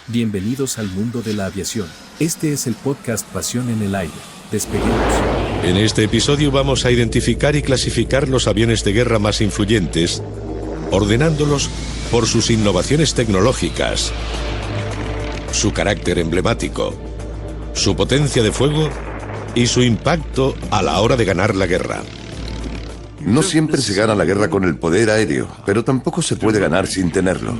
Bienvenidos al mundo de la aviación. Este es el podcast Pasión en el Aire. Despeguemos. En este episodio vamos a identificar y clasificar los aviones de guerra más influyentes, ordenándolos por sus innovaciones tecnológicas, su carácter emblemático, su potencia de fuego y su impacto a la hora de ganar la guerra. No siempre se gana la guerra con el poder aéreo, pero tampoco se puede ganar sin tenerlo.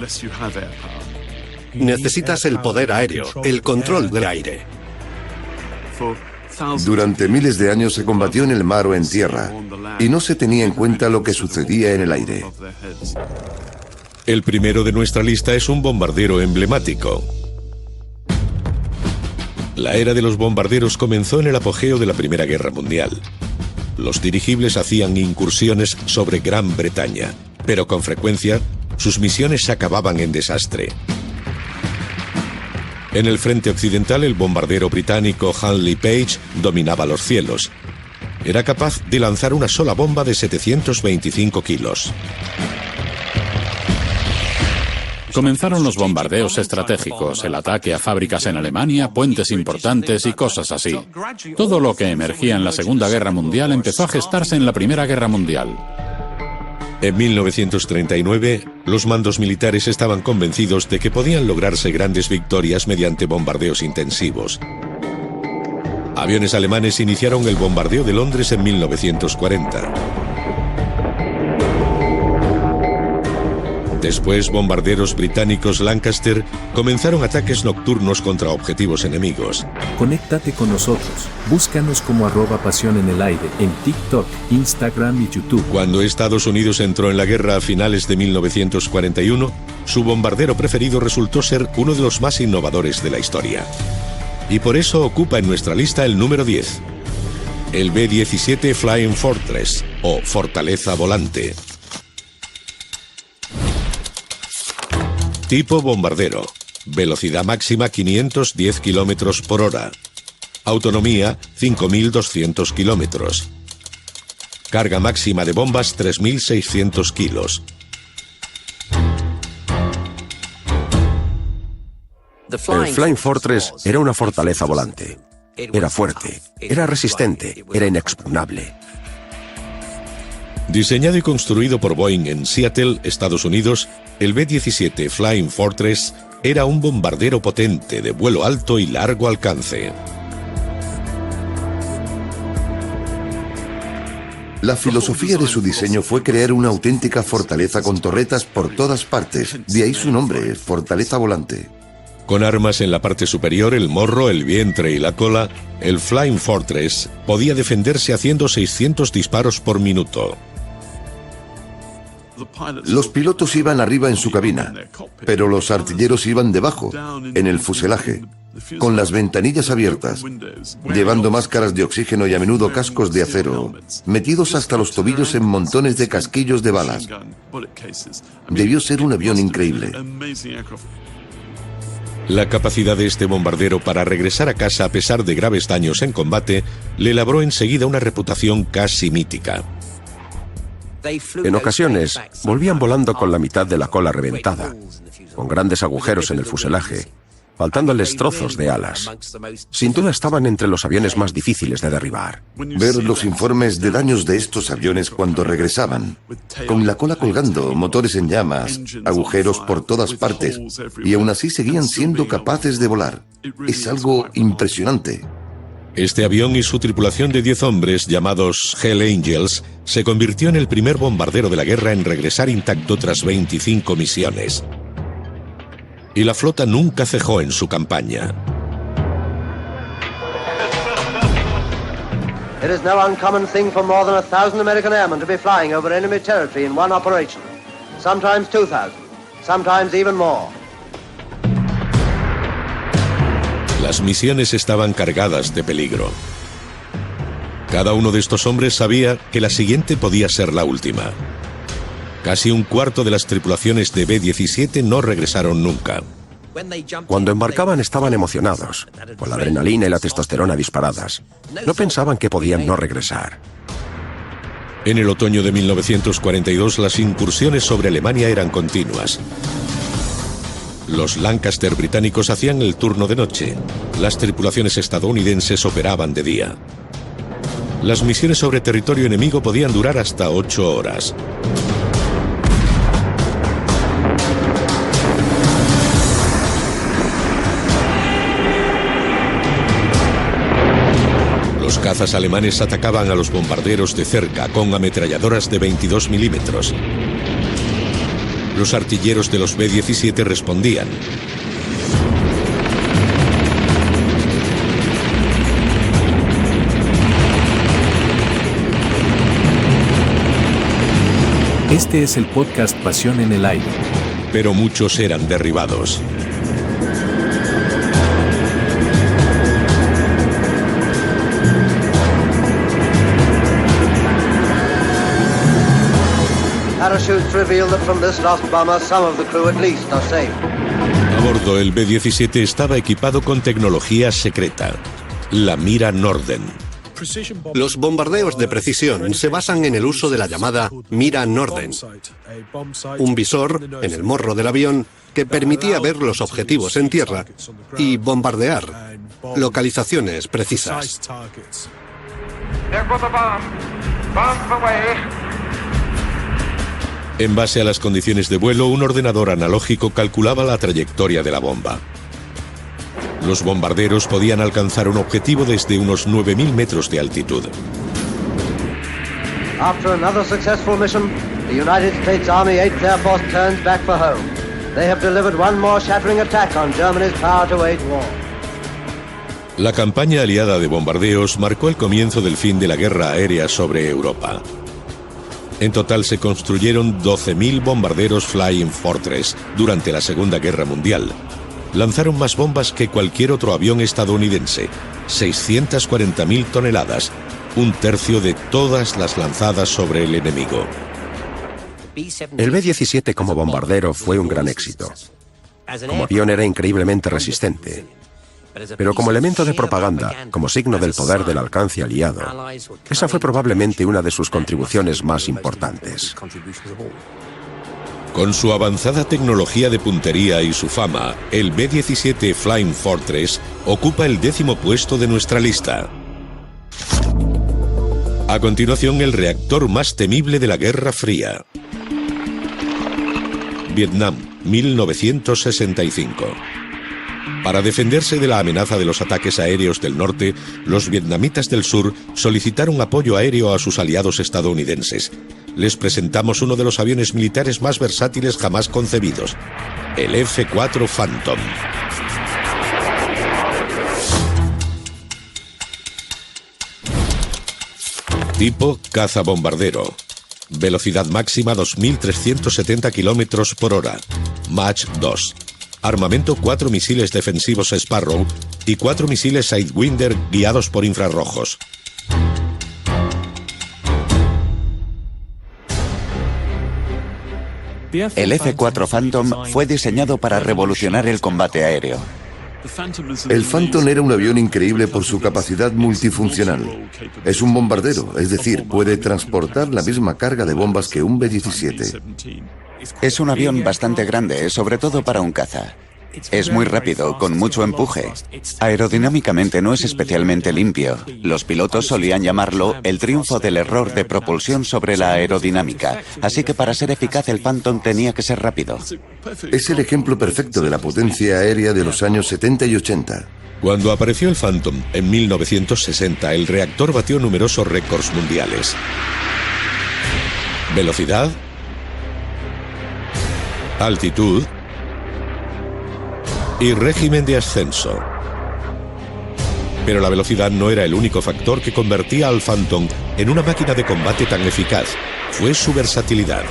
Necesitas el poder aéreo, el control del aire. Durante miles de años se combatió en el mar o en tierra, y no se tenía en cuenta lo que sucedía en el aire. El primero de nuestra lista es un bombardero emblemático. La era de los bombarderos comenzó en el apogeo de la Primera Guerra Mundial. Los dirigibles hacían incursiones sobre Gran Bretaña, pero con frecuencia sus misiones acababan en desastre. En el frente occidental, el bombardero británico Handley Page dominaba los cielos. Era capaz de lanzar una sola bomba de 725 kilos. Comenzaron los bombardeos estratégicos, el ataque a fábricas en Alemania, puentes importantes y cosas así. Todo lo que emergía en la Segunda Guerra Mundial empezó a gestarse en la Primera Guerra Mundial. En 1939, los mandos militares estaban convencidos de que podían lograrse grandes victorias mediante bombardeos intensivos. Aviones alemanes iniciaron el bombardeo de Londres en 1940. Después, bombarderos británicos Lancaster comenzaron ataques nocturnos contra objetivos enemigos. Conéctate con nosotros. Búscanos como @Pasión en el Aire en TikTok, Instagram y YouTube. Cuando Estados Unidos entró en la guerra a finales de 1941, su bombardero preferido resultó ser uno de los más innovadores de la historia. Y por eso ocupa en nuestra lista el número 10. El B-17 Flying Fortress, o Fortaleza Volante. Tipo bombardero. Velocidad máxima 510 km por hora. Autonomía 5.200 km. Carga máxima de bombas 3.600 kilos. El Flying Fortress era una fortaleza volante. Era fuerte, era resistente, era inexpugnable. Diseñado y construido por Boeing en Seattle, Estados Unidos, el B-17 Flying Fortress era un bombardero potente de vuelo alto y largo alcance. La filosofía de su diseño fue crear una auténtica fortaleza con torretas por todas partes, de ahí su nombre, Fortaleza Volante. Con armas en la parte superior, el morro, el vientre y la cola, el Flying Fortress podía defenderse haciendo 600 disparos por minuto. Los pilotos iban arriba en su cabina, pero los artilleros iban debajo, en el fuselaje, con las ventanillas abiertas, llevando máscaras de oxígeno y a menudo cascos de acero, metidos hasta los tobillos en montones de casquillos de balas. Debió ser un avión increíble. La capacidad de este bombardero para regresar a casa a pesar de graves daños en combate le labró enseguida una reputación casi mítica. En ocasiones, volvían volando con la mitad de la cola reventada, con grandes agujeros en el fuselaje, faltándoles trozos de alas. Sin duda estaban entre los aviones más difíciles de derribar. Ver los informes de daños de estos aviones cuando regresaban, con la cola colgando, motores en llamas, agujeros por todas partes, y aún así seguían siendo capaces de volar. Es algo impresionante. Este avión y su tripulación de 10 hombres, llamados Hell Angels, se convirtió en el primer bombardero de la guerra en regresar intacto tras 25 misiones. Y la flota nunca cejó en su campaña. It is no uncommon thing for more than 1,000 American airmen to be flying over enemy territory in one operation. Sometimes 2,000, sometimes even more. Las misiones estaban cargadas de peligro. Cada uno de estos hombres sabía que la siguiente podía ser la última. Casi un cuarto de las tripulaciones de B-17 no regresaron nunca. Cuando embarcaban estaban emocionados, con la adrenalina y la testosterona disparadas. No pensaban que podían no regresar. En el otoño de 1942 las incursiones sobre Alemania eran continuas. Los Lancaster británicos hacían el turno de noche. Las tripulaciones estadounidenses operaban de día. Las misiones sobre territorio enemigo podían durar hasta 8 horas. Los cazas alemanes atacaban a los bombarderos de cerca con ametralladoras de 22 milímetros. Los artilleros de los B-17 respondían. Este es el podcast Pasión en el Aire. Pero muchos eran derribados. Parachutes reveal that from this lost bomber, some of the crew at least are safe. A bordo, el B-17 estaba equipado con tecnología secreta, la mira Norden. Los bombardeos de precisión se basan en el uso de la llamada mira Norden, un visor en el morro del avión que permitía ver los objetivos en tierra y bombardear localizaciones precisas. En base a las condiciones de vuelo, un ordenador analógico calculaba la trayectoria de la bomba. Los bombarderos podían alcanzar un objetivo desde unos 9.000 metros de altitud. After another successful mission, the United States Army 8th Air Force turns back for home. They have delivered one more shattering attack on Germany's power to wage war. La campaña aliada de bombardeos marcó el comienzo del fin de la guerra aérea sobre Europa. En total se construyeron 12.000 bombarderos Flying Fortress durante la Segunda Guerra Mundial. Lanzaron más bombas que cualquier otro avión estadounidense, 640.000 toneladas, un tercio de todas las lanzadas sobre el enemigo. El B-17 como bombardero fue un gran éxito. Como avión era increíblemente resistente. Pero como elemento de propaganda, como signo del poder del alcance aliado, esa fue probablemente una de sus contribuciones más importantes. Con su avanzada tecnología de puntería y su fama, el B-17 Flying Fortress ocupa el 10º puesto de nuestra lista. A continuación, el reactor más temible de la Guerra Fría. Vietnam, 1965. Para defenderse de la amenaza de los ataques aéreos del norte, los vietnamitas del sur solicitaron apoyo aéreo a sus aliados estadounidenses. Les presentamos uno de los aviones militares más versátiles jamás concebidos, el F-4 Phantom. Tipo cazabombardero. Velocidad máxima 2.370 km por hora. Mach 2. Armamento 4 misiles defensivos Sparrow y 4 misiles Sidewinder guiados por infrarrojos. El F-4 Phantom fue diseñado para revolucionar el combate aéreo. El Phantom era un avión increíble por su capacidad multifuncional. Es un bombardero, es decir, puede transportar la misma carga de bombas que un B-17. Es un avión bastante grande, sobre todo para un caza. Es muy rápido, con mucho empuje. Aerodinámicamente no es especialmente limpio. Los pilotos solían llamarlo el triunfo del error de propulsión sobre la aerodinámica. Así que para ser eficaz el Phantom tenía que ser rápido. Es el ejemplo perfecto de la potencia aérea de los años 70 y 80. Cuando apareció el Phantom en 1960, el reactor batió numerosos récords mundiales. Velocidad, altitud y régimen de ascenso. Pero la velocidad no era el único factor que convertía al Phantom en una máquina de combate tan eficaz. Fue su versatilidad.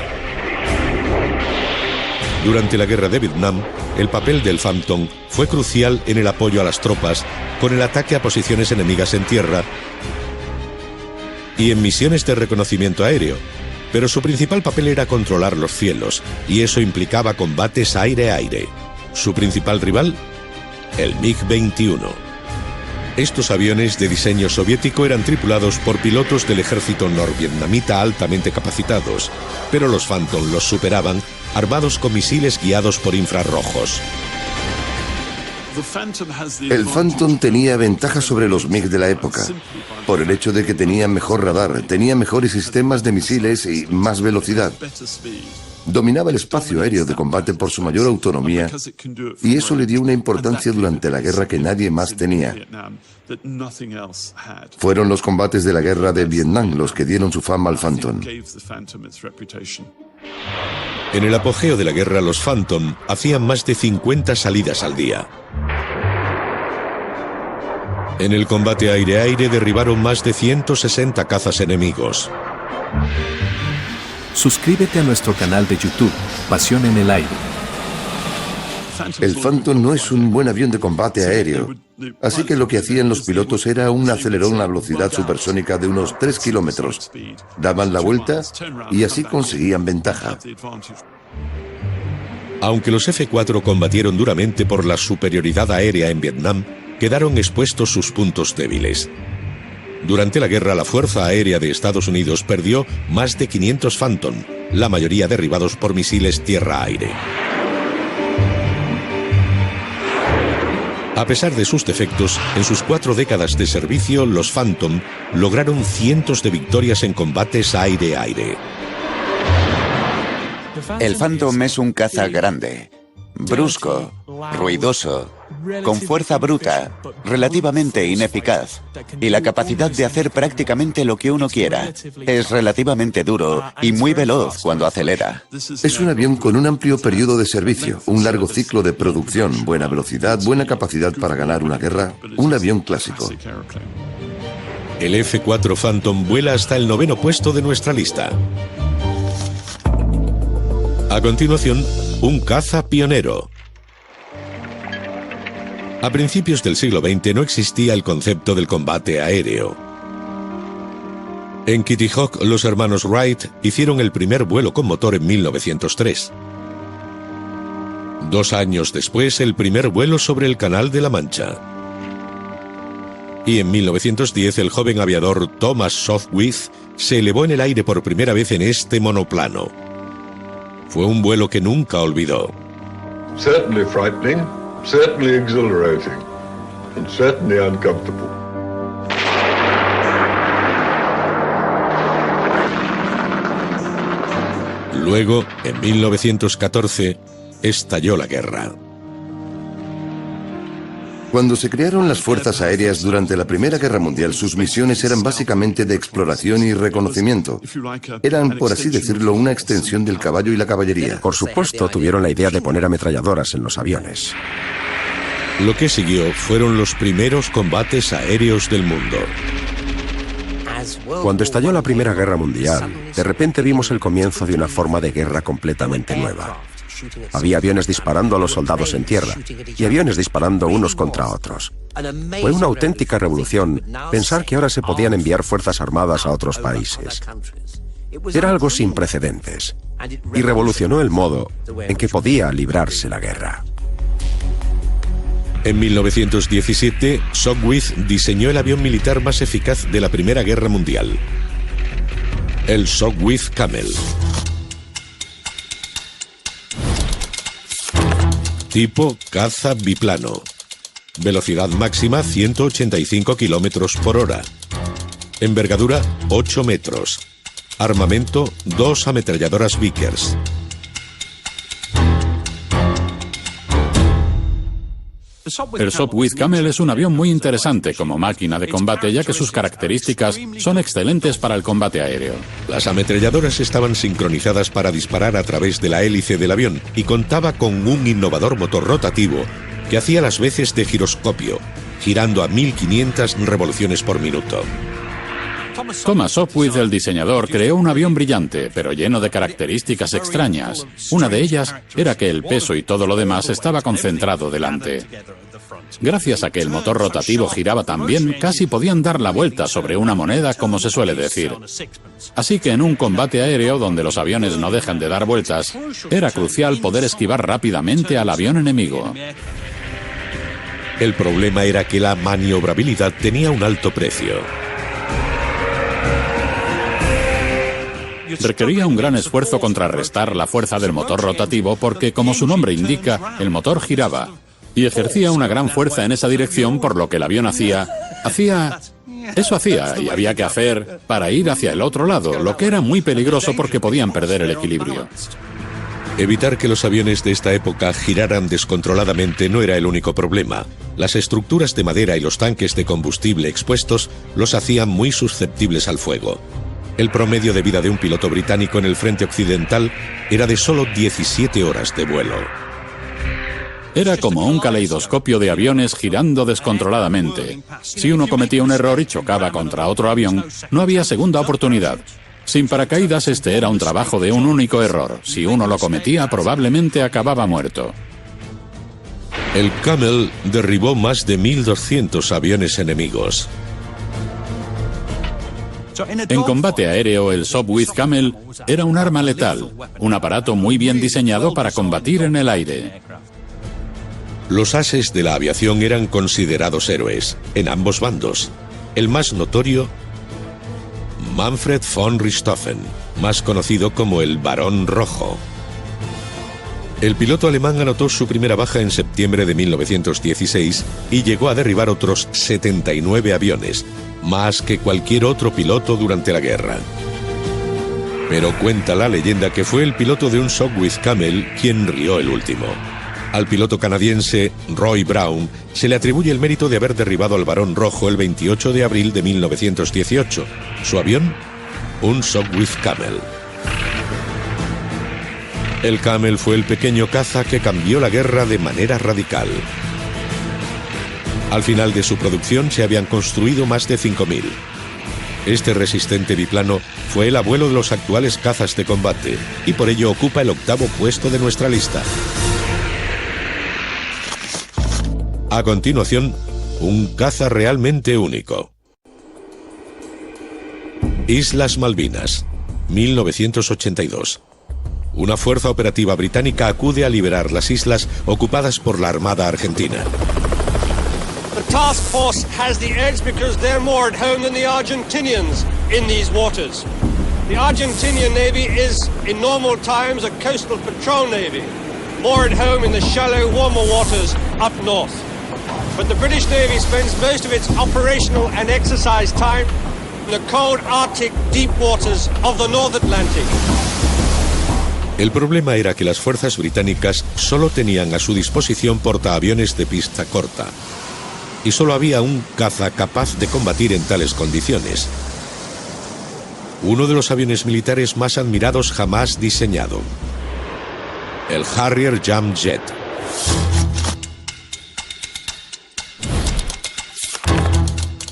Durante la guerra de Vietnam, el papel del Phantom fue crucial en el apoyo a las tropas, con el ataque a posiciones enemigas en tierra y en misiones de reconocimiento aéreo. Pero su principal papel era controlar los cielos, y eso implicaba combates aire-aire. Su principal rival, el MiG-21. Estos aviones de diseño soviético eran tripulados por pilotos del ejército norvietnamita altamente capacitados, pero los Phantom los superaban, armados con misiles guiados por infrarrojos. El Phantom tenía ventajas sobre los MiG de la época, por el hecho de que tenía mejor radar, tenía mejores sistemas de misiles y más velocidad. Dominaba el espacio aéreo de combate por su mayor autonomía, y eso le dio una importancia durante la guerra que nadie más tenía. Fueron los combates de la guerra de Vietnam los que dieron su fama al Phantom. En el apogeo de la guerra, los Phantom hacían más de 50 salidas al día. En el combate aire-aire derribaron más de 160 cazas enemigos. Suscríbete a nuestro canal de YouTube, Pasión en el Aire. El Phantom no es un buen avión de combate aéreo, así que lo que hacían los pilotos era un acelerón a velocidad supersónica de unos 3 kilómetros. Daban la vuelta y así conseguían ventaja. Aunque los F-4 combatieron duramente por la superioridad aérea en Vietnam, quedaron expuestos sus puntos débiles. Durante la guerra, la Fuerza Aérea de Estados Unidos perdió más de 500 Phantom, la mayoría derribados por misiles tierra-aire. A pesar de sus defectos, en sus 4 décadas de servicio, los Phantom lograron cientos de victorias en combates aire-aire. El Phantom es un caza grande, brusco, ruidoso, con fuerza bruta, relativamente ineficaz, y la capacidad de hacer prácticamente lo que uno quiera. Es relativamente duro y muy veloz cuando acelera. Es un avión con un amplio periodo de servicio, un largo ciclo de producción, buena velocidad, buena capacidad para ganar una guerra, un avión clásico. El F-4 Phantom vuela hasta el 9º puesto de nuestra lista. A continuación, un caza pionero. A principios del siglo XX no existía el concepto del combate aéreo. En Kitty Hawk, los hermanos Wright hicieron el primer vuelo con motor en 1903. 2 años después, el primer vuelo sobre el Canal de la Mancha. Y en 1910, el joven aviador Thomas Sopwith se elevó en el aire por primera vez en este monoplano. Fue un vuelo que nunca olvidó. Certainly frightening, certainly exhilarating, and certainly uncomfortable. Luego, en 1914, estalló la guerra. Cuando se crearon las fuerzas aéreas durante la Primera Guerra Mundial, sus misiones eran básicamente de exploración y reconocimiento. Eran, por así decirlo, una extensión del caballo y la caballería. Por supuesto, tuvieron la idea de poner ametralladoras en los aviones. Lo que siguió fueron los primeros combates aéreos del mundo. Cuando estalló la Primera Guerra Mundial, de repente vimos el comienzo de una forma de guerra completamente nueva. Había aviones disparando a los soldados en tierra y aviones disparando unos contra otros. Fue una auténtica revolución pensar que ahora se podían enviar fuerzas armadas a otros países. Era algo sin precedentes y revolucionó el modo en que podía librarse la guerra. En 1917, Sopwith diseñó el avión militar más eficaz de la Primera Guerra Mundial, el Sopwith Camel. Tipo caza biplano. Velocidad máxima 185 kilómetros por hora. Envergadura 8 metros. Armamento 2 ametralladoras Vickers. El Sopwith Camel es un avión muy interesante como máquina de combate, ya que sus características son excelentes para el combate aéreo. Las ametralladoras estaban sincronizadas para disparar a través de la hélice del avión y contaba con un innovador motor rotativo que hacía las veces de giroscopio, girando a 1500 revoluciones por minuto. Thomas Sopwith, el diseñador, creó un avión brillante, pero lleno de características extrañas. Una de ellas era que el peso y todo lo demás estaba concentrado delante. Gracias a que el motor rotativo giraba tan bien, casi podían dar la vuelta sobre una moneda, como se suele decir. Así que en un combate aéreo, donde los aviones no dejan de dar vueltas, era crucial poder esquivar rápidamente al avión enemigo. El problema era que la maniobrabilidad tenía un alto precio. Requería un gran esfuerzo contrarrestar la fuerza del motor rotativo porque, como su nombre indica, el motor giraba. y ejercía una gran fuerza en esa dirección, por lo que el avión hacía y había que hacer para ir hacia el otro lado, lo que era muy peligroso porque podían perder el equilibrio. Evitar que los aviones de esta época giraran descontroladamente no era el único problema. Las estructuras de madera y los tanques de combustible expuestos los hacían muy susceptibles al fuego. El promedio de vida de un piloto británico en el frente occidental era de solo 17 horas de vuelo. Era como un caleidoscopio de aviones girando descontroladamente. Si uno cometía un error y chocaba contra otro avión, no había segunda oportunidad. Sin paracaídas, este era un trabajo de un único error. Si uno lo cometía, probablemente acababa muerto. El Camel derribó más de 1.200 aviones enemigos. En combate aéreo, el Sopwith Camel era un arma letal, un aparato muy bien diseñado para combatir en el aire. Los ases de la aviación eran considerados héroes, en ambos bandos. El más notorio, Manfred von Richthofen, más conocido como el Barón Rojo. El piloto alemán anotó su primera baja en septiembre de 1916 y llegó a derribar otros 79 aviones, más que cualquier otro piloto durante la guerra. Pero cuenta la leyenda que fue el piloto de un Sopwith Camel quien rió el último. Al piloto canadiense Roy Brown se le atribuye el mérito de haber derribado al Barón Rojo el 28 de abril de 1918. Su avión, un Sopwith Camel. El Camel fue el pequeño caza que cambió la guerra de manera radical. Al final de su producción se habían construido más de 5.000. Este resistente biplano fue el abuelo de los actuales cazas de combate y por ello ocupa el 8º puesto de nuestra lista. A continuación, un caza realmente único. Islas Malvinas, 1982. Una fuerza operativa británica acude a liberar las islas ocupadas por la Armada Argentina. The task force has the edge because they're more at home than the Argentinians in these waters. The Argentinian Navy is, in normal times, a coastal patrol navy, more at home in the shallow, warmer waters up north. But the British Navy spends most of its operational and exercise time in the cold Arctic deep waters of the North Atlantic. El problema era que las fuerzas británicas solo tenían a su disposición portaaviones de pista corta. Y solo había un caza capaz de combatir en tales condiciones. Uno de los aviones militares más admirados jamás diseñado. El Harrier Jamjet.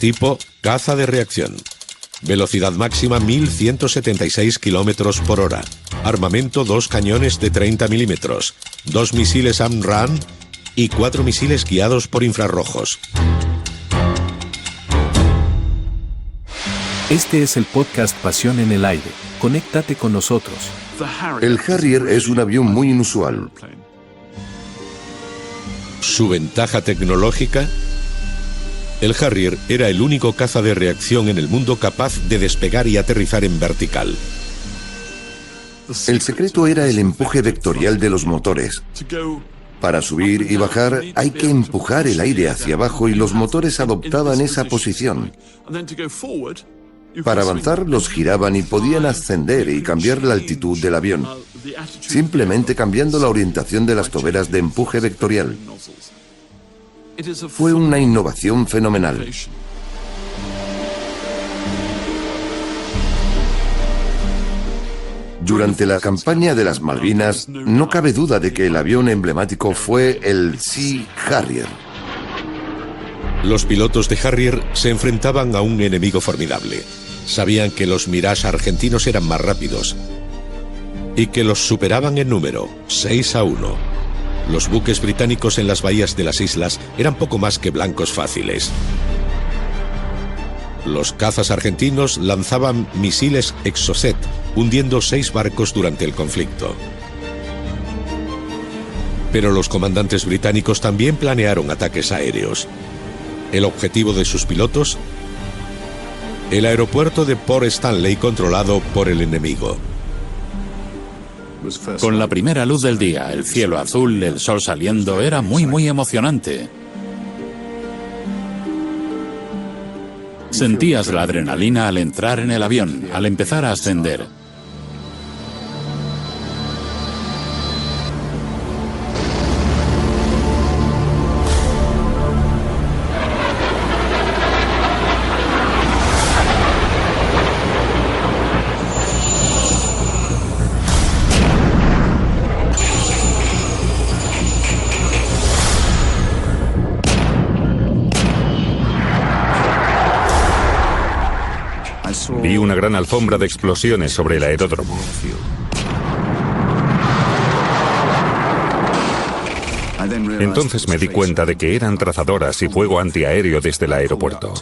Tipo caza de reacción. Velocidad máxima 1176 km por hora. Armamento 2 cañones de 30 milímetros, 2 misiles AMRAAM y 4 misiles guiados por infrarrojos. Este es el podcast Pasión en el Aire. Conéctate con nosotros. El Harrier es un avión muy inusual. ¿Su ventaja tecnológica? El Harrier era el único caza de reacción en el mundo capaz de despegar y aterrizar en vertical. El secreto era el empuje vectorial de los motores. Para subir y bajar hay que empujar el aire hacia abajo y los motores adoptaban esa posición. Para avanzar los giraban y podían ascender y cambiar la altitud del avión, simplemente cambiando la orientación de las toberas de empuje vectorial. Fue una innovación fenomenal. Durante la campaña de las Malvinas, no cabe duda de que el avión emblemático fue el Sea Harrier. Los pilotos de Harrier se enfrentaban a un enemigo formidable. Sabían que los Mirage argentinos eran más rápidos y que los superaban en número, 6-1. Los buques británicos en las bahías de las islas eran poco más que blancos fáciles. Los cazas argentinos lanzaban misiles Exocet, hundiendo 6 barcos durante el conflicto. Pero los comandantes británicos también planearon ataques aéreos. El objetivo de sus pilotos: el aeropuerto de Port Stanley controlado por el enemigo. Con la primera luz del día, el cielo azul, el sol saliendo, era muy emocionante. Sentías la adrenalina al entrar en el avión, al empezar a ascender. Vi una gran alfombra de explosiones sobre el aeródromo. Entonces me di cuenta de que eran trazadoras y fuego antiaéreo desde el aeropuerto.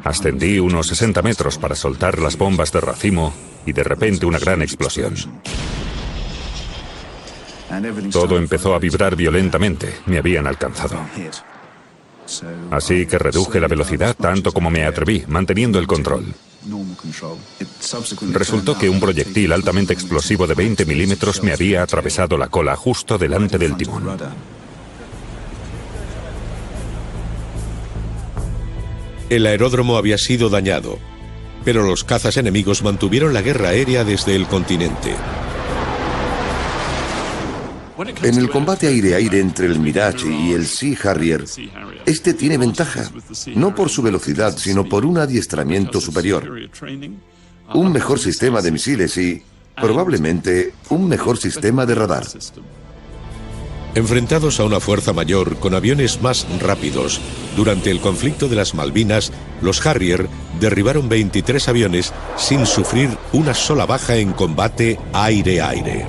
Ascendí unos 60 metros para soltar las bombas de racimo y de repente una gran explosión. Todo empezó a vibrar violentamente. Me habían alcanzado. Así que reduje la velocidad tanto como me atreví, manteniendo el control. Resultó que un proyectil altamente explosivo de 20 milímetros me había atravesado la cola justo delante del timón. El aeródromo había sido dañado, pero los cazas enemigos mantuvieron la guerra aérea desde el continente. En el combate aire-aire entre el Mirage y el Sea Harrier, este tiene ventaja, no por su velocidad, sino por un adiestramiento superior, un mejor sistema de misiles y, probablemente, un mejor sistema de radar. Enfrentados a una fuerza mayor con aviones más rápidos, durante el conflicto de las Malvinas, los Harrier derribaron 23 aviones sin sufrir una sola baja en combate aire-aire.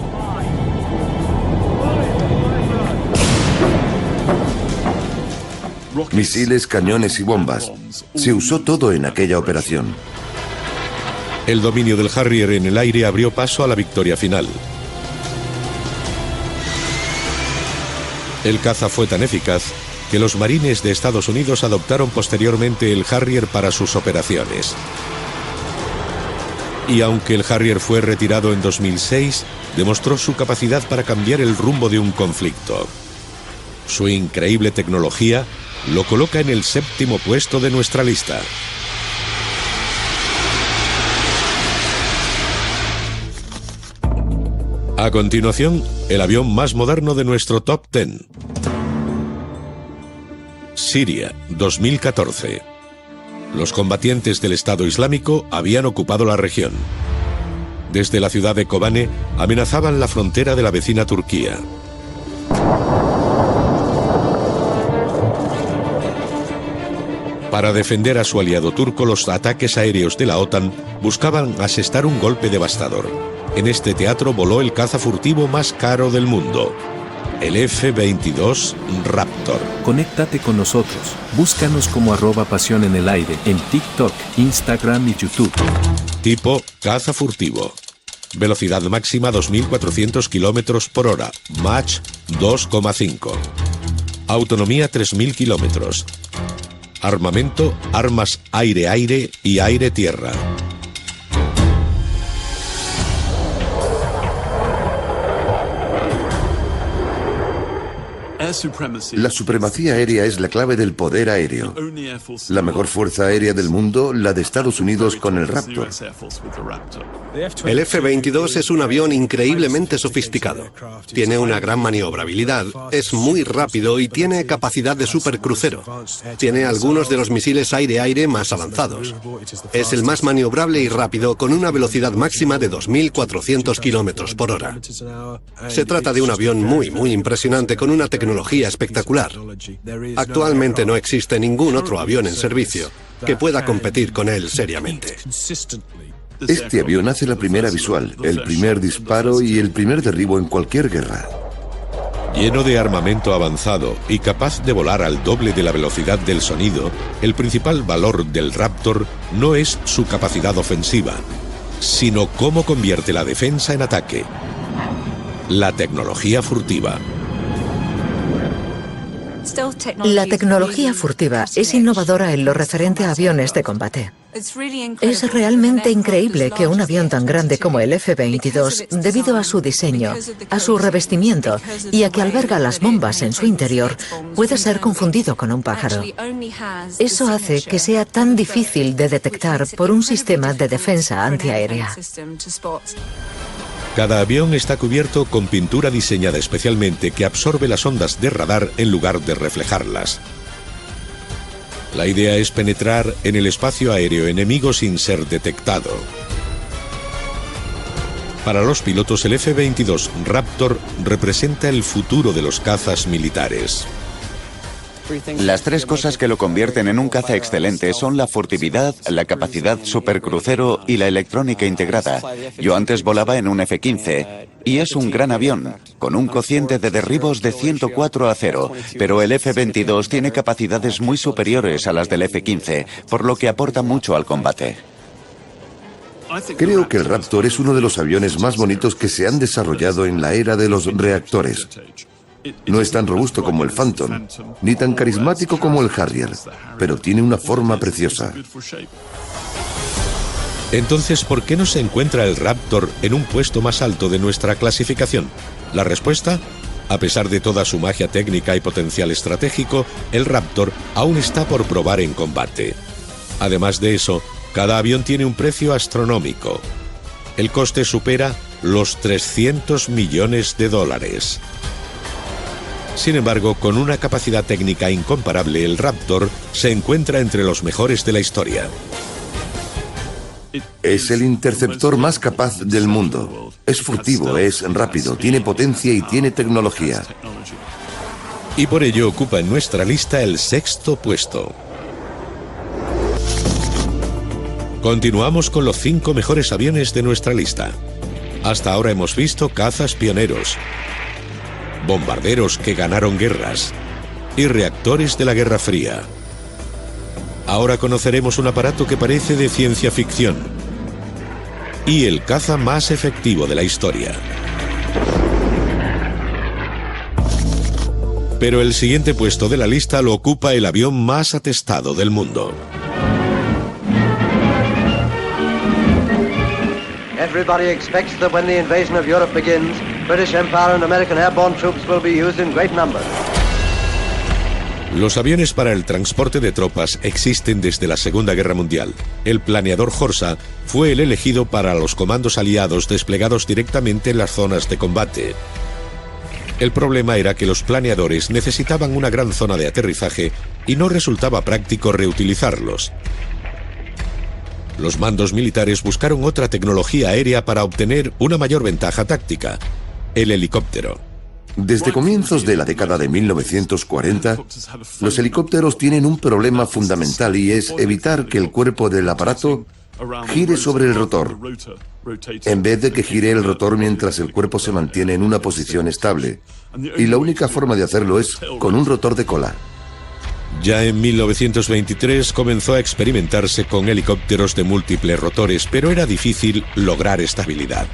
Misiles, cañones y bombas. Se usó todo en aquella operación. El dominio del Harrier en el aire abrió paso a la victoria final. El caza fue tan eficaz que los marines de Estados Unidos adoptaron posteriormente el Harrier para sus operaciones. Y aunque el Harrier fue retirado en 2006, demostró su capacidad para cambiar el rumbo de un conflicto. Su increíble tecnología lo coloca en el 7º puesto de nuestra lista. A continuación, el avión más moderno de nuestro top 10. Siria, 2014. Los combatientes del Estado Islámico habían ocupado la región. Desde la ciudad de Kobane amenazaban la frontera de la vecina Turquía. Para defender a su aliado turco, los ataques aéreos de la OTAN buscaban asestar un golpe devastador. En este teatro voló el caza furtivo más caro del mundo, el F-22 Raptor. Conéctate con nosotros. Búscanos como @pasión en el aire en TikTok, Instagram y YouTube. Tipo caza furtivo. Velocidad máxima 2.400 km por hora. Mach 2,5. Autonomía 3.000 km. Armamento, armas aire-aire y aire-tierra. La supremacía aérea es la clave del poder aéreo. La mejor fuerza aérea del mundo, la de Estados Unidos con el Raptor. El F-22 es un avión increíblemente sofisticado. Tiene una gran maniobrabilidad, es muy rápido y tiene capacidad de supercrucero. Tiene algunos de los misiles aire-aire más avanzados. Es el más maniobrable y rápido, con una velocidad máxima de 2.400 km por hora. Se trata de un avión muy impresionante, con una tecnología espectacular. Actualmente no existe ningún otro avión en servicio que pueda competir con él seriamente. Este avión hace la primera visual, el primer disparo y el primer derribo en cualquier guerra. Lleno de armamento avanzado y capaz de volar al doble de la velocidad del sonido, el principal valor del Raptor no es su capacidad ofensiva, sino cómo convierte la defensa en ataque. La tecnología furtiva. La tecnología furtiva es innovadora en lo referente a aviones de combate. Es realmente increíble que un avión tan grande como el F-22, debido a su diseño, a su revestimiento y a que alberga las bombas en su interior, pueda ser confundido con un pájaro. Eso hace que sea tan difícil de detectar por un sistema de defensa antiaérea. Cada avión está cubierto con pintura diseñada especialmente que absorbe las ondas de radar en lugar de reflejarlas. La idea es penetrar en el espacio aéreo enemigo sin ser detectado. Para los pilotos, el F-22 Raptor representa el futuro de los cazas militares. Las tres cosas que lo convierten en un caza excelente son la furtividad, la capacidad supercrucero y la electrónica integrada. Yo antes volaba en un F-15 y es un gran avión, con un cociente de derribos de 104-0, pero el F-22 tiene capacidades muy superiores a las del F-15, por lo que aporta mucho al combate. Creo que el Raptor es uno de los aviones más bonitos que se han desarrollado en la era de los reactores. No es tan robusto como el Phantom, ni tan carismático como el Harrier, pero tiene una forma preciosa. Entonces, ¿por qué no se encuentra el Raptor en un puesto más alto de nuestra clasificación? La respuesta: a pesar de toda su magia técnica y potencial estratégico, el Raptor aún está por probar en combate. Además de eso, cada avión tiene un precio astronómico. El coste supera los $300 millones. Sin embargo, con una capacidad técnica incomparable, el Raptor se encuentra entre los mejores de la historia. Es el interceptor más capaz del mundo. Es furtivo, es rápido, tiene potencia y tiene tecnología. Y por ello ocupa en nuestra lista el 6º puesto. Continuamos con los 5 mejores aviones de nuestra lista. Hasta ahora hemos visto cazas pioneros, bombarderos que ganaron guerras y reactores de la Guerra Fría. Ahora conoceremos un aparato que parece de ciencia ficción y el caza más efectivo de la historia. Pero el siguiente puesto de la lista lo ocupa el avión más atestado del mundo. Everybody expects that when the invasion of Europe begins, British Empire and American airborne troops will be used in great numbers. Los aviones para el transporte de tropas existen desde la Segunda Guerra Mundial. El planeador Horsa fue el elegido para los comandos aliados desplegados directamente en las zonas de combate. El problema era que los planeadores necesitaban una gran zona de aterrizaje y no resultaba práctico reutilizarlos. Los mandos militares buscaron otra tecnología aérea para obtener una mayor ventaja táctica: el helicóptero. Desde comienzos de la década de 1940, los helicópteros tienen un problema fundamental y es evitar que el cuerpo del aparato gire sobre el rotor, en vez de que gire el rotor mientras el cuerpo se mantiene en una posición estable. Y la única forma de hacerlo es con un rotor de cola. Ya en 1923 comenzó a experimentarse con helicópteros de múltiples rotores, pero era difícil lograr estabilidad.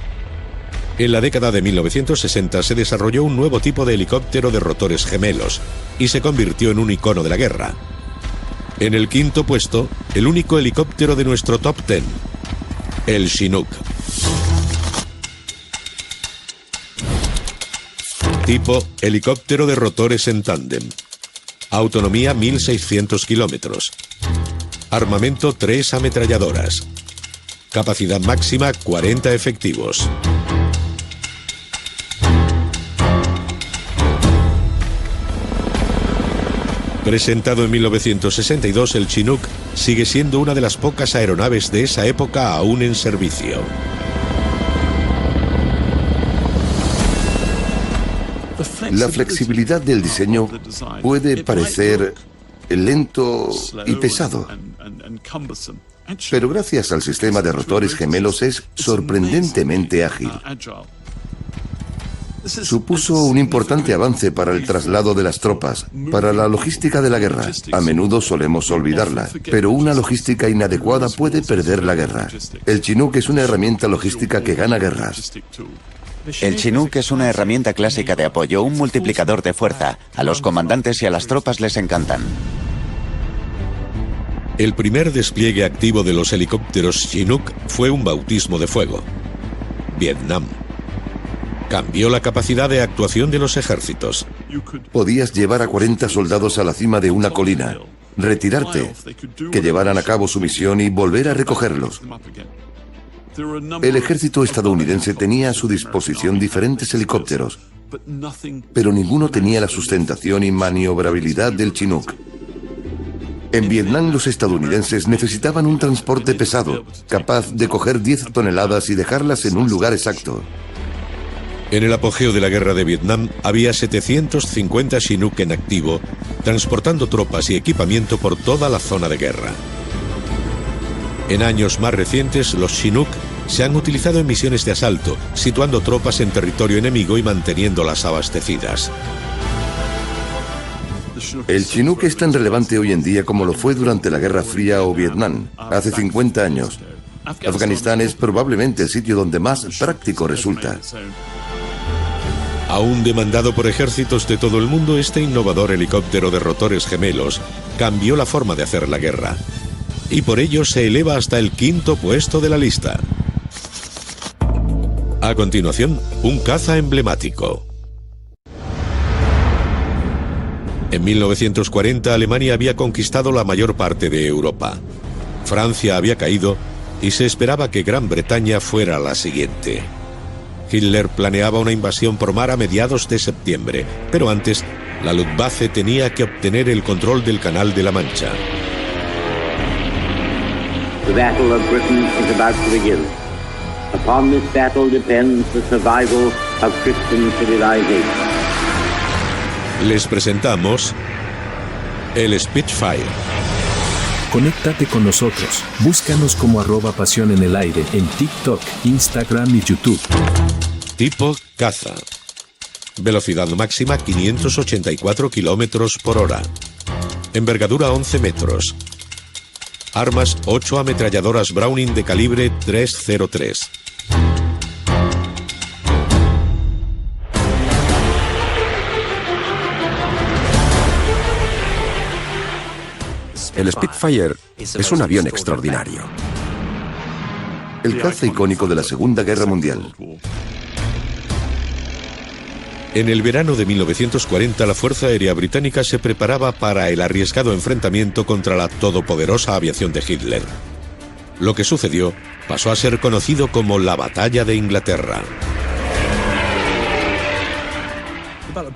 En la década de 1960 se desarrolló un nuevo tipo de helicóptero de rotores gemelos y se convirtió en un icono de la guerra. En el 5º puesto, el único helicóptero de nuestro top 10, el Chinook. Tipo: helicóptero de rotores en tándem. Autonomía 1.600 kilómetros. Armamento: 3 ametralladoras. Capacidad máxima: 40 efectivos. Presentado en 1962, el Chinook sigue siendo una de las pocas aeronaves de esa época aún en servicio. La flexibilidad del diseño puede parecer lento y pesado, pero gracias al sistema de rotores gemelos es sorprendentemente ágil. Supuso un importante avance para el traslado de las tropas, para la logística de la guerra. A menudo solemos olvidarla, pero una logística inadecuada puede perder la guerra. El Chinook es una herramienta logística que gana guerras. El Chinook es una herramienta clásica de apoyo, un multiplicador de fuerza. A los comandantes y a las tropas les encantan. El primer despliegue activo de los helicópteros Chinook fue un bautismo de fuego. Vietnam. Cambió la capacidad de actuación de los ejércitos. Podías llevar a 40 soldados a la cima de una colina, retirarte, que llevaran a cabo su misión y volver a recogerlos. El ejército estadounidense tenía a su disposición diferentes helicópteros, pero ninguno tenía la sustentación y maniobrabilidad del Chinook. En Vietnam los estadounidenses necesitaban un transporte pesado, capaz de coger 10 toneladas y dejarlas en un lugar exacto. En el apogeo de la guerra de Vietnam había 750 Chinook en activo, transportando tropas y equipamiento por toda la zona de guerra. En años más recientes, los Chinook se han utilizado en misiones de asalto, situando tropas en territorio enemigo y manteniéndolas abastecidas. El Chinook es tan relevante hoy en día como lo fue durante la Guerra Fría o Vietnam, hace 50 años. Afganistán es probablemente el sitio donde más práctico resulta. Aún demandado por ejércitos de todo el mundo, este innovador helicóptero de rotores gemelos cambió la forma de hacer la guerra. Y por ello se eleva hasta el 5º puesto de la lista. A continuación, un caza emblemático. En 1940, Alemania había conquistado la mayor parte de Europa. Francia había caído y se esperaba que Gran Bretaña fuera la siguiente. Hitler planeaba una invasión por mar a mediados de septiembre, pero antes, la Luftwaffe tenía que obtener el control del Canal de la Mancha. The battle of Britain is about to begin. Upon this battle depends the survival of Christian civilization. Les presentamos el Spitfire. Conéctate con nosotros. Búscanos como @pasión en el aire en TikTok, Instagram y YouTube. Tipo caza. Velocidad máxima 584 kilómetros por hora. Envergadura 11 metros. Armas 8 ametralladoras Browning de calibre .303. El Spitfire es un avión extraordinario. El caza icónico de la Segunda Guerra Mundial. En el verano de 1940, la Fuerza Aérea Británica se preparaba para el arriesgado enfrentamiento contra la todopoderosa aviación de Hitler. Lo que sucedió pasó a ser conocido como la Batalla de Inglaterra.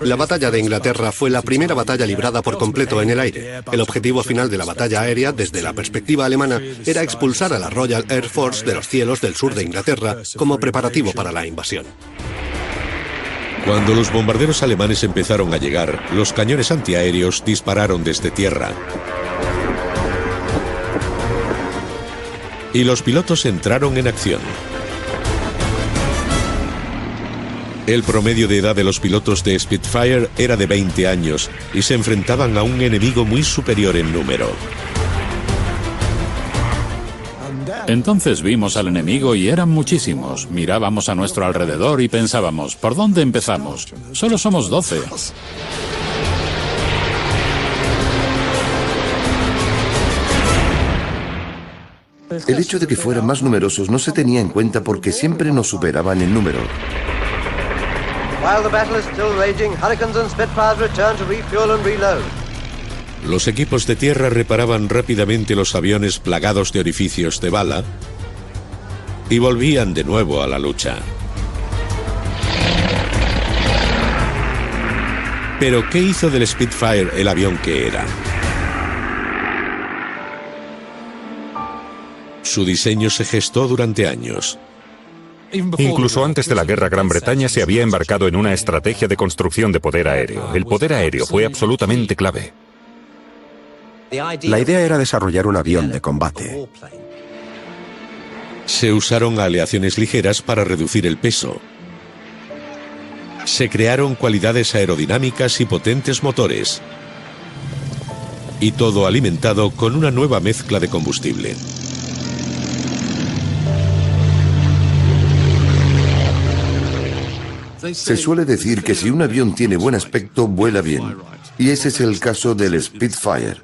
La batalla de Inglaterra fue la primera batalla librada por completo en el aire. El objetivo final de la batalla aérea, desde la perspectiva alemana, era expulsar a la Royal Air Force de los cielos del sur de Inglaterra como preparativo para la invasión. Cuando los bombarderos alemanes empezaron a llegar, los cañones antiaéreos dispararon desde tierra. Y los pilotos entraron en acción. El promedio de edad de los pilotos de Spitfire era de 20 años y se enfrentaban a un enemigo muy superior en número. Entonces vimos al enemigo y eran muchísimos. Mirábamos a nuestro alrededor y pensábamos, ¿por dónde empezamos? Solo somos 12. El hecho de que fueran más numerosos no se tenía en cuenta porque siempre nos superaban en número. While the battle is still raging, Hurricanes and Spitfires return to refuel and reload. Los equipos de tierra reparaban rápidamente los aviones plagados de orificios de bala y volvían de nuevo a la lucha. Pero, ¿qué hizo del Spitfire el avión que era? Su diseño se gestó durante años. Incluso antes de la guerra, Gran Bretaña se había embarcado en una estrategia de construcción de poder aéreo. El poder aéreo fue absolutamente clave. La idea era desarrollar un avión de combate. Se usaron aleaciones ligeras para reducir el peso. Se crearon cualidades aerodinámicas y potentes motores. Y todo alimentado con una nueva mezcla de combustible. Se suele decir que si un avión tiene buen aspecto, vuela bien. Y ese es el caso del Spitfire.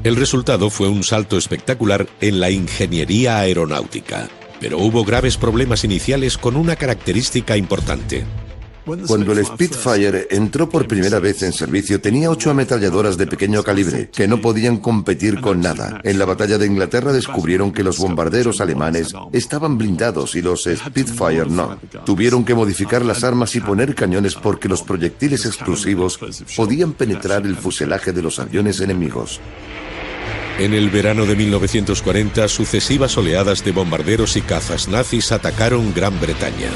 El resultado fue un salto espectacular en la ingeniería aeronáutica, pero hubo graves problemas iniciales con una característica importante. Cuando el Spitfire entró por primera vez en servicio, tenía 8 ametralladoras de pequeño calibre, que no podían competir con nada. En la batalla de Inglaterra descubrieron que los bombarderos alemanes estaban blindados y los Spitfire no. Tuvieron que modificar las armas y poner cañones porque los proyectiles explosivos podían penetrar el fuselaje de los aviones enemigos. En el verano de 1940, sucesivas oleadas de bombarderos y cazas nazis atacaron Gran Bretaña.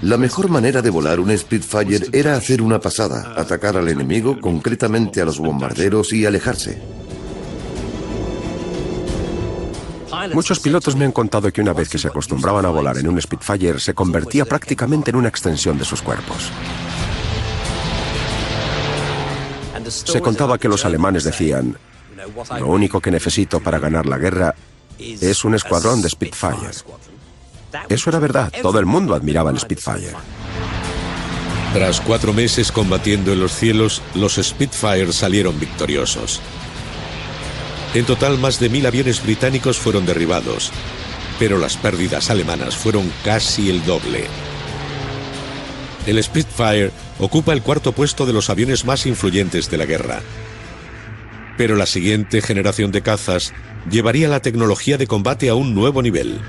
La mejor manera de volar un Spitfire era hacer una pasada, atacar al enemigo, concretamente a los bombarderos, y alejarse. Muchos pilotos me han contado que una vez que se acostumbraban a volar en un Spitfire, se convertía prácticamente en una extensión de sus cuerpos. Se contaba que los alemanes decían: lo único que necesito para ganar la guerra es un escuadrón de Spitfire. Eso era verdad, todo el mundo admiraba el Spitfire. Tras 4 meses combatiendo en los cielos, los Spitfire salieron victoriosos. En total, más de 1000 aviones británicos fueron derribados, pero las pérdidas alemanas fueron casi el doble. El Spitfire ocupa el 4º puesto de los aviones más influyentes de la guerra. Pero la siguiente generación de cazas llevaría la tecnología de combate a un nuevo nivel.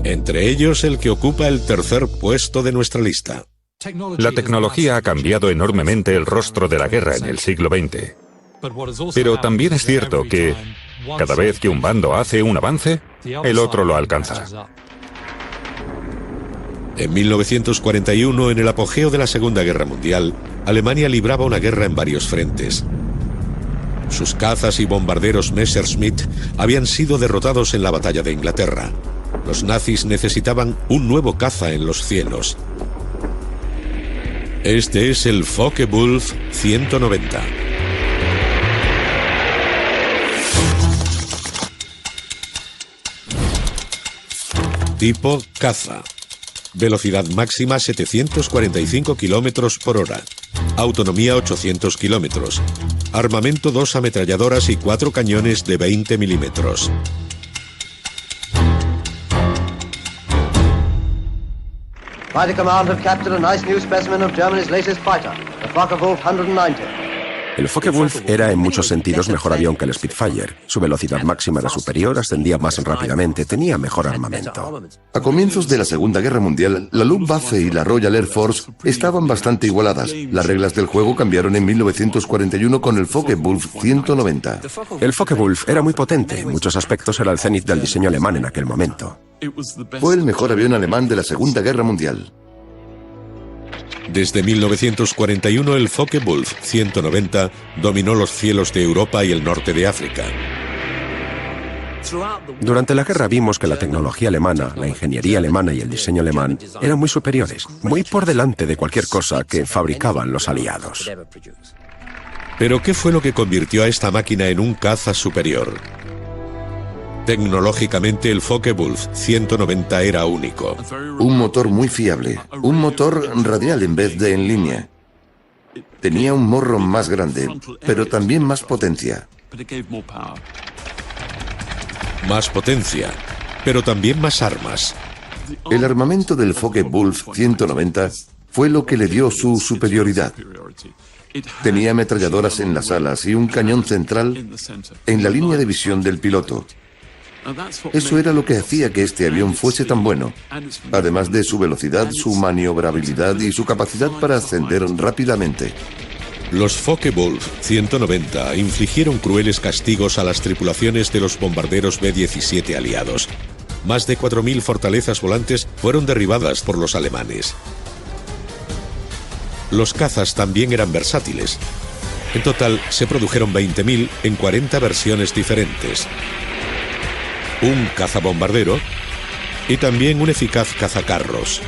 Entre ellos el que ocupa el 3er puesto de nuestra lista. La tecnología ha cambiado enormemente el rostro de la guerra en el siglo XX. Pero también es cierto que cada vez que un bando hace un avance, el otro lo alcanza. En 1941, en el apogeo de la Segunda Guerra Mundial, Alemania libraba una guerra en varios frentes. Sus cazas y bombarderos Messerschmitt habían sido derrotados en la batalla de Inglaterra. Los nazis necesitaban un nuevo caza en los cielos. Este es el Focke-Wulf 190. Tipo caza. Velocidad máxima 745 km por hora. Autonomía 800 km. Armamento 2 ametralladoras y 4 cañones de 20 milímetros. Fighter Command have captured a nice new specimen of Germany's latest fighter, the Focke-Wulf 190. El Focke-Wulf era en muchos sentidos mejor avión que el Spitfire. Su velocidad máxima era superior, ascendía más rápidamente, tenía mejor armamento. A comienzos de la Segunda Guerra Mundial, la Luftwaffe y la Royal Air Force estaban bastante igualadas. Las reglas del juego cambiaron en 1941 con el Focke-Wulf 190. El Focke-Wulf era muy potente, en muchos aspectos era el cenit del diseño alemán en aquel momento. Fue el mejor avión alemán de la Segunda Guerra Mundial. Desde 1941 el Focke-Wulf 190 dominó los cielos de Europa y el norte de África. Durante la guerra vimos que la tecnología alemana, la ingeniería alemana y el diseño alemán eran muy superiores, muy por delante de cualquier cosa que fabricaban los aliados. ¿Pero qué fue lo que convirtió a esta máquina en un caza superior? Tecnológicamente el Focke-Wulf 190 era único. Un motor muy fiable, un motor radial en vez de en línea. Tenía un morro más grande, pero también más potencia. Más potencia, pero también más armas. El armamento del Focke-Wulf 190 fue lo que le dio su superioridad. Tenía ametralladoras en las alas y un cañón central en la línea de visión del piloto. Eso era lo que hacía que este avión fuese tan bueno, además de su velocidad, su maniobrabilidad y su capacidad para ascender rápidamente. Los Focke-Wulf 190 infligieron crueles castigos a las tripulaciones de los bombarderos B-17 aliados. Más de 4.000 fortalezas volantes fueron derribadas por los alemanes. Los cazas también eran versátiles. En total se produjeron 20.000 en 40 versiones diferentes. Un cazabombardero y también un eficaz cazacarros.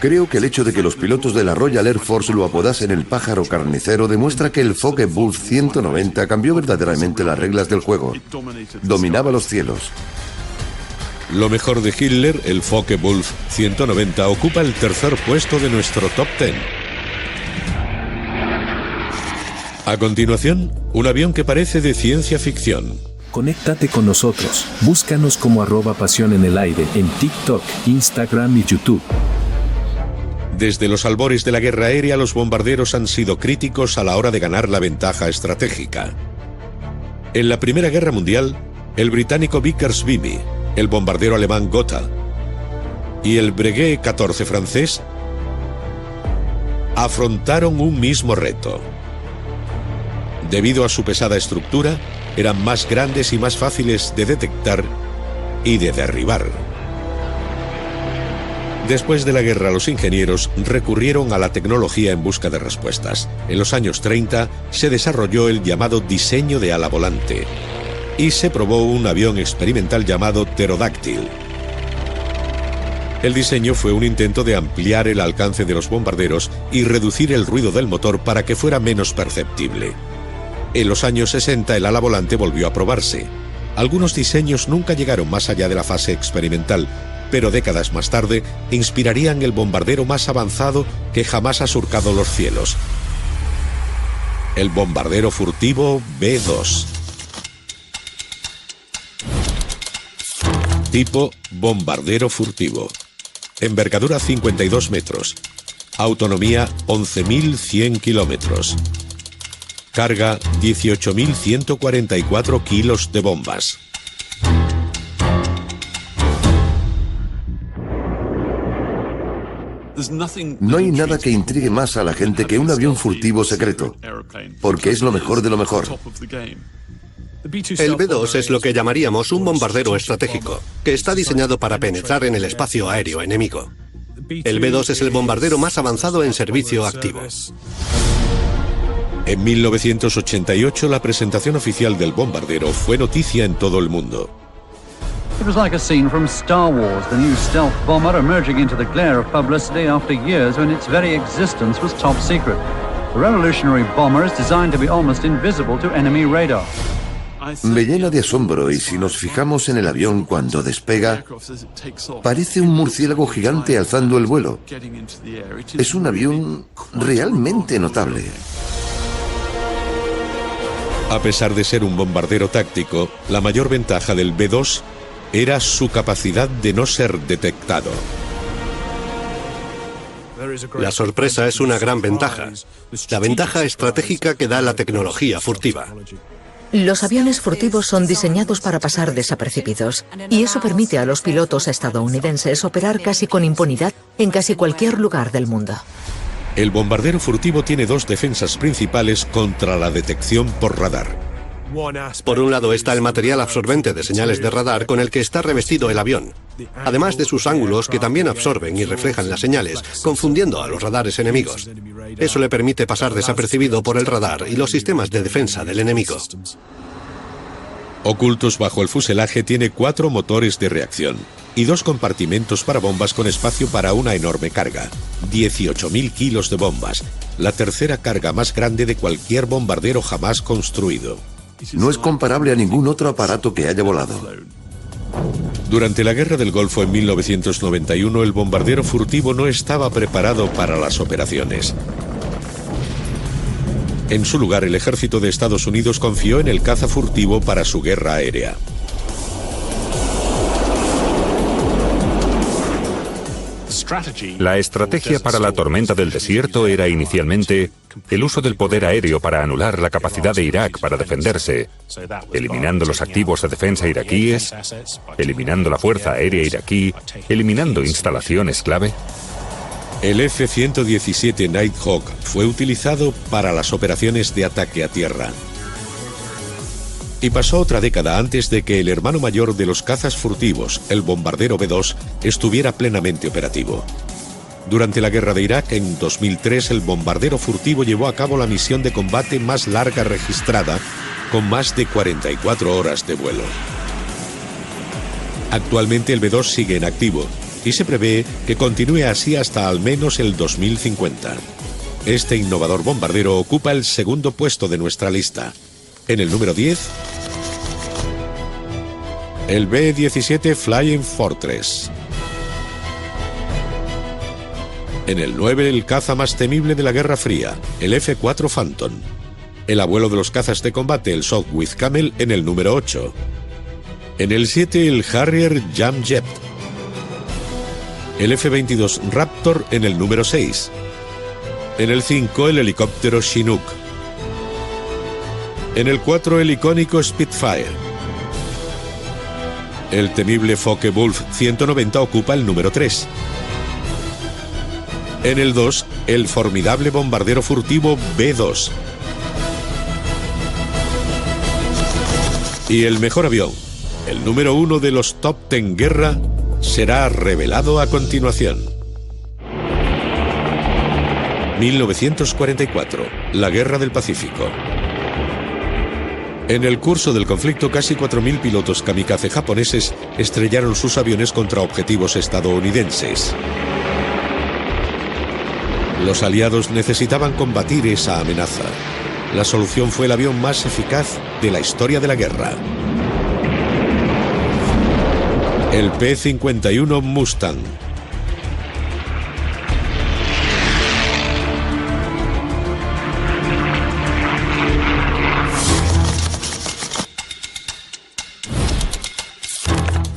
Creo que el hecho de que los pilotos de la Royal Air Force lo apodasen el pájaro carnicero demuestra que el Focke-Wulf 190 cambió verdaderamente las reglas del juego. Dominaba los cielos. Lo mejor de Hitler, el Focke-Wulf 190, ocupa el tercer puesto de nuestro top 10. A continuación, un avión que parece de ciencia ficción. Conéctate con nosotros. Búscanos como @Pasión en el Aire en TikTok, Instagram y YouTube. Desde los albores de la guerra aérea, los bombarderos han sido críticos a la hora de ganar la ventaja estratégica. En la Primera Guerra Mundial, el británico Vickers Vimy, el bombardero alemán Gotha y el Breguet 14 francés afrontaron un mismo reto. Debido a su pesada estructura, eran más grandes y más fáciles de detectar y de derribar. Después de la guerra, los ingenieros recurrieron a la tecnología en busca de respuestas. En los años 30 se desarrolló el llamado diseño de ala volante y se probó un avión experimental llamado pterodáctil. El diseño fue un intento de ampliar el alcance de los bombarderos y reducir el ruido del motor para que fuera menos perceptible. En los años 60 el ala volante volvió a probarse. Algunos diseños nunca llegaron más allá de la fase experimental, pero décadas más tarde inspirarían el bombardero más avanzado que jamás ha surcado los cielos. El bombardero furtivo B-2. Tipo bombardero furtivo. Envergadura 52 metros. Autonomía 11.100 kilómetros. Carga 18.144 kilos de bombas. No hay nada que intrigue más a la gente que un avión furtivo secreto, porque es lo mejor de lo mejor. El B-2 es lo que llamaríamos un bombardero estratégico, que está diseñado para penetrar en el espacio aéreo enemigo. El B-2 es el bombardero más avanzado en servicio activo. En 1988, la presentación oficial del bombardero fue noticia en todo el mundo. It was like a scene from Star Wars, the new stealth bomber emerging into the glare of publicity after years when its very existence was top secret. The revolutionary bomber is designed to be almost invisible to enemy radar. Me llena de asombro, y si nos fijamos en el avión cuando despega, parece un murciélago gigante alzando el vuelo. Es un avión realmente notable. A pesar de ser un bombardero táctico, la mayor ventaja del B-2 era su capacidad de no ser detectado. La sorpresa es una gran ventaja. La ventaja estratégica que da la tecnología furtiva. Los aviones furtivos son diseñados para pasar desapercibidos, y eso permite a los pilotos estadounidenses operar casi con impunidad en casi cualquier lugar del mundo. El bombardero furtivo tiene dos defensas principales contra la detección por radar. Por un lado está el material absorbente de señales de radar con el que está revestido el avión, además de sus ángulos que también absorben y reflejan las señales, confundiendo a los radares enemigos. Eso le permite pasar desapercibido por el radar y los sistemas de defensa del enemigo. Ocultos bajo el fuselaje tiene 4 motores de reacción y 2 compartimentos para bombas con espacio para una enorme carga, 18.000 kilos de bombas, la tercera carga más grande de cualquier bombardero jamás construido. No es comparable a ningún otro aparato que haya volado. Durante la Guerra del Golfo en 1991, el bombardero furtivo no estaba preparado para las operaciones. En su lugar, el ejército de Estados Unidos confió en el caza furtivo para su guerra aérea. La estrategia para la tormenta del desierto era inicialmente el uso del poder aéreo para anular la capacidad de Irak para defenderse, eliminando los activos de defensa iraquíes, eliminando la fuerza aérea iraquí, eliminando instalaciones clave. El F-117 Nighthawk fue utilizado para las operaciones de ataque a tierra. Y pasó otra década antes de que el hermano mayor de los cazas furtivos, el bombardero B-2, estuviera plenamente operativo. Durante la guerra de Irak, en 2003, el bombardero furtivo llevó a cabo la misión de combate más larga registrada, con más de 44 horas de vuelo. Actualmente el B-2 sigue en activo, y se prevé que continúe así hasta al menos el 2050. Este innovador bombardero ocupa el segundo puesto de nuestra lista. En el número 10, El B-17 Flying Fortress. En el 9, el caza más temible de la Guerra Fría, el F-4 Phantom. El abuelo de los cazas de combate, el Sopwith Camel, en el número 8. En el 7, el Harrier Jamjet. El F-22 Raptor en el número 6. En el 5, el helicóptero Chinook. En el 4, el icónico Spitfire. El temible Focke-Wulf 190 ocupa el número 3. En el 2, el formidable bombardero furtivo B-2. Y el mejor avión, el número 1 de los Top 10 Guerra, será revelado a continuación. 1944, la Guerra del Pacífico. En el curso del conflicto, casi 4.000 pilotos kamikaze japoneses estrellaron sus aviones contra objetivos estadounidenses. Los aliados necesitaban combatir esa amenaza. La solución fue el avión más eficaz de la historia de la guerra. El P-51 Mustang.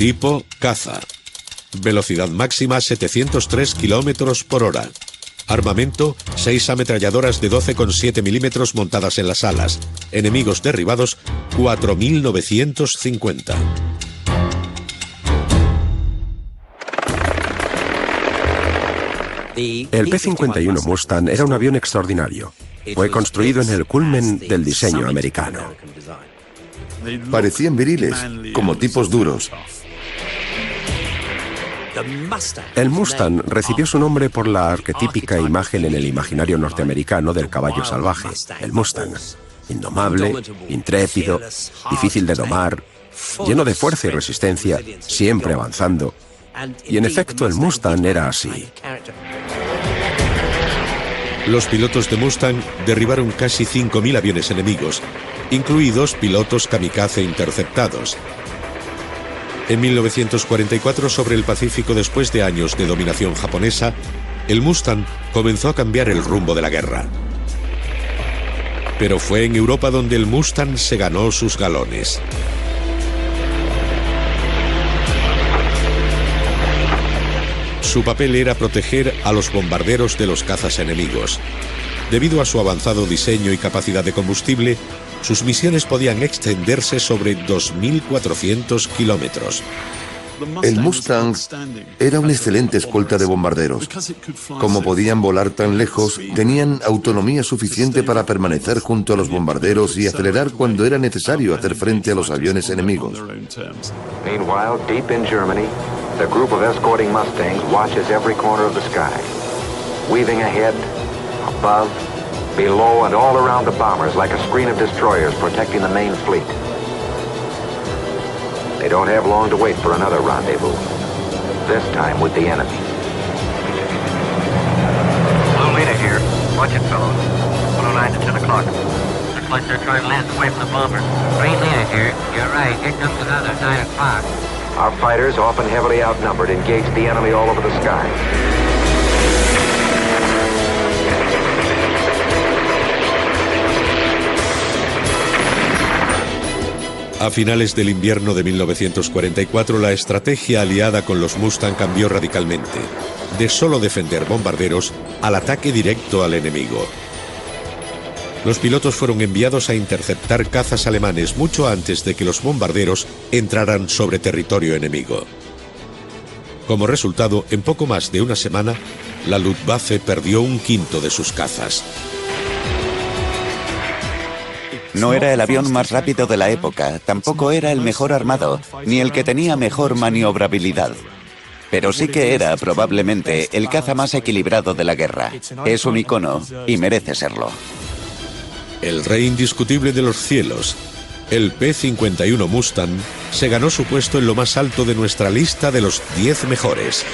Tipo caza. Velocidad máxima 703 km por hora. Armamento, 6 ametralladoras de 12,7 milímetros montadas en las alas. Enemigos derribados, 4.950. El P-51 Mustang era un avión extraordinario. Fue construido en el culmen del diseño americano. Parecían viriles, como tipos duros. El Mustang recibió su nombre por la arquetípica imagen en el imaginario norteamericano del caballo salvaje, el Mustang. Indomable, intrépido, difícil de domar, lleno de fuerza y resistencia, siempre avanzando. Y en efecto, el Mustang era así. Los pilotos de Mustang derribaron casi 5.000 aviones enemigos, incluidos pilotos kamikaze interceptados. En 1944, sobre el Pacífico, después de años de dominación japonesa, el Mustang comenzó a cambiar el rumbo de la guerra. Pero fue en Europa donde el Mustang se ganó sus galones. Su papel era proteger a los bombarderos de los cazas enemigos. Debido a su avanzado diseño y capacidad de combustible, sus misiones podían extenderse sobre 2.400 kilómetros. El Mustang era una excelente escolta de bombarderos. Como podían volar tan lejos, tenían autonomía suficiente para permanecer junto a los bombarderos y acelerar cuando era necesario hacer frente a los aviones enemigos. Meanwhile, deep in Germany, the group of escorting Mustangs watches every corner of the sky, weaving ahead, above, below, and all around the bombers like a screen of destroyers protecting the main fleet. They don't have long to wait for another rendezvous, this time with the enemy. Blue leader here. Watch it, fellows. 109 to 10 o'clock. Looks like they're trying to land away from the bomber. Green leader here. You're right. Here comes another 9 o'clock. Our fighters, often heavily outnumbered, engage the enemy all over the sky. A finales del invierno de 1944, la estrategia aliada con los Mustang cambió radicalmente, de solo defender bombarderos al ataque directo al enemigo. Los pilotos fueron enviados a interceptar cazas alemanes mucho antes de que los bombarderos entraran sobre territorio enemigo. Como resultado, en poco más de una semana, la Luftwaffe perdió un quinto de sus cazas. No era el avión más rápido de la época, tampoco era el mejor armado, ni el que tenía mejor maniobrabilidad. Pero sí que era, probablemente, el caza más equilibrado de la guerra. Es un icono y merece serlo. El rey indiscutible de los cielos, el P-51 Mustang, se ganó su puesto en lo más alto de nuestra lista de los 10 mejores.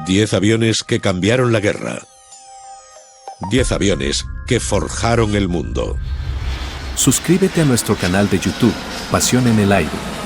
...10 aviones que cambiaron la guerra. 10 aviones que forjaron el mundo. Suscríbete a nuestro canal de YouTube, Pasión en el Aire.